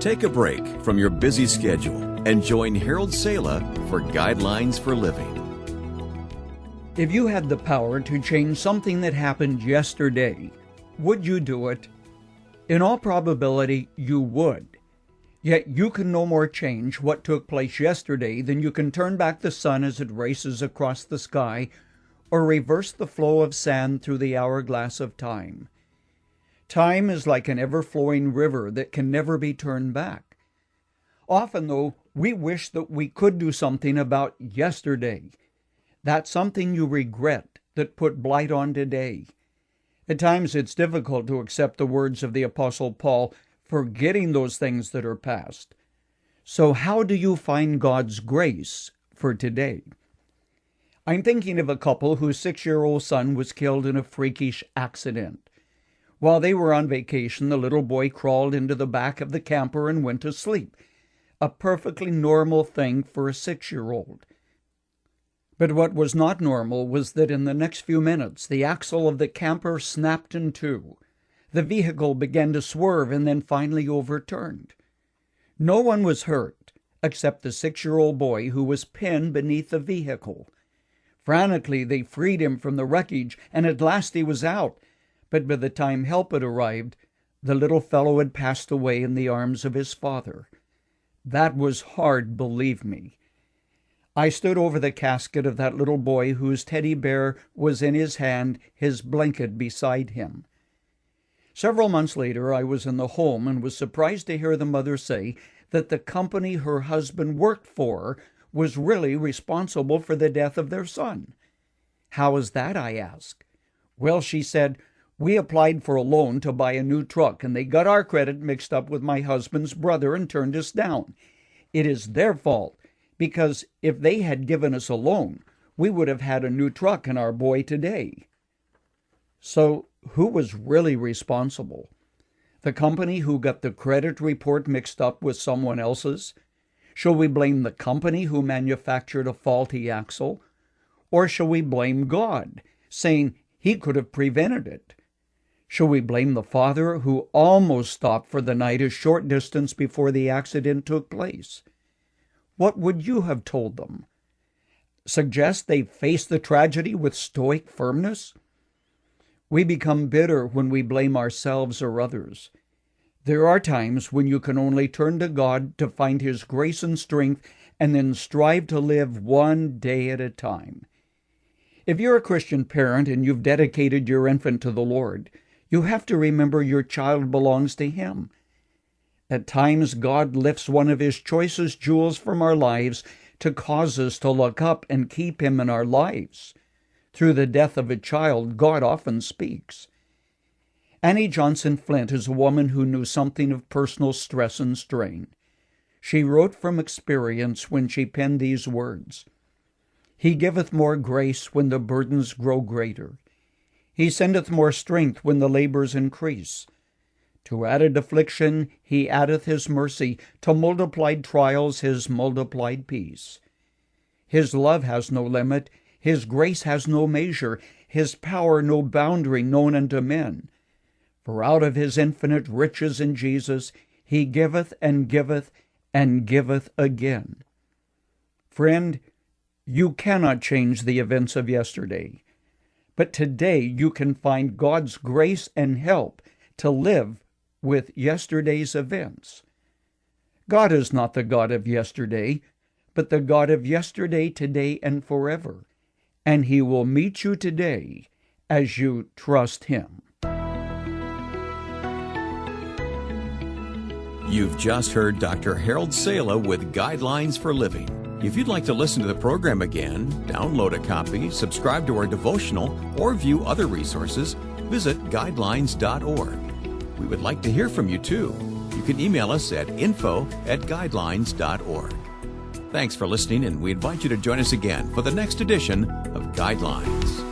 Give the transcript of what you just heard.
Take a break from your busy schedule and join Harold Sala for Guidelines for Living. If you had the power to change something that happened yesterday, would you do it? In all probability, you would. Yet you can no more change what took place yesterday than you can turn back the sun as it races across the sky or reverse the flow of sand through the hourglass of time. Time is like an ever-flowing river that can never be turned back. Often, though, we wish that we could do something about yesterday. That something you regret that put blight on today. At times it's difficult to accept the words of the Apostle Paul, forgetting those things that are past. So how do you find God's grace for today? I'm thinking of a couple whose 6-year-old son was killed in a freakish accident. While they were on vacation, the little boy crawled into the back of the camper and went to sleep, a perfectly normal thing for a 6-year-old. But what was not normal was that in the next few minutes, the axle of the camper snapped in two. The vehicle began to swerve and then finally overturned. No one was hurt except the 6-year-old boy who was pinned beneath the vehicle. Frantically, they freed him from the wreckage, and at last he was out. But by the time help had arrived, the little fellow had passed away in the arms of his father. That was hard, believe me. I stood over the casket of that little boy whose teddy bear was in his hand, his blanket beside him. Several months later, I was in the home and was surprised to hear the mother say that the company her husband worked for was really responsible for the death of their son. How is that, I asked. Well, she said, we applied for a loan to buy a new truck, and they got our credit mixed up with my husband's brother and turned us down. It is their fault, because if they had given us a loan, we would have had a new truck and our boy today. So, who was really responsible? The company who got the credit report mixed up with someone else's? Shall we blame the company who manufactured a faulty axle? Or shall we blame God, saying He could have prevented it? Shall we blame the father who almost stopped for the night a short distance before the accident took place? What would you have told them? Suggest they face the tragedy with stoic firmness? We become bitter when we blame ourselves or others. There are times when you can only turn to God to find His grace and strength and then strive to live one day at a time. If you're a Christian parent and you've dedicated your infant to the Lord, you have to remember your child belongs to Him. At times, God lifts one of His choicest jewels from our lives to cause us to look up and keep Him in our lives. Through the death of a child, God often speaks. Annie Johnson Flint is a woman who knew something of personal stress and strain. She wrote from experience when she penned these words, He giveth more grace when the burdens grow greater. He sendeth more strength when the labors increase. To added affliction He addeth His mercy, to multiplied trials His multiplied peace. His love has no limit, His grace has no measure, His power no boundary known unto men. For out of His infinite riches in Jesus, He giveth and giveth and giveth again. Friend, you cannot change the events of yesterday, but today you can find God's grace and help to live with yesterday's events. God is not the God of yesterday, but the God of yesterday, today, and forever, and He will meet you today as you trust Him. You've just heard Dr. Harold Sala with Guidelines for Living. If you'd like to listen to the program again, download a copy, subscribe to our devotional, or view other resources, visit guidelines.org. We would like to hear from you too. You can email us at info@guidelines.org. Thanks for listening, and we invite you to join us again for the next edition of Guidelines.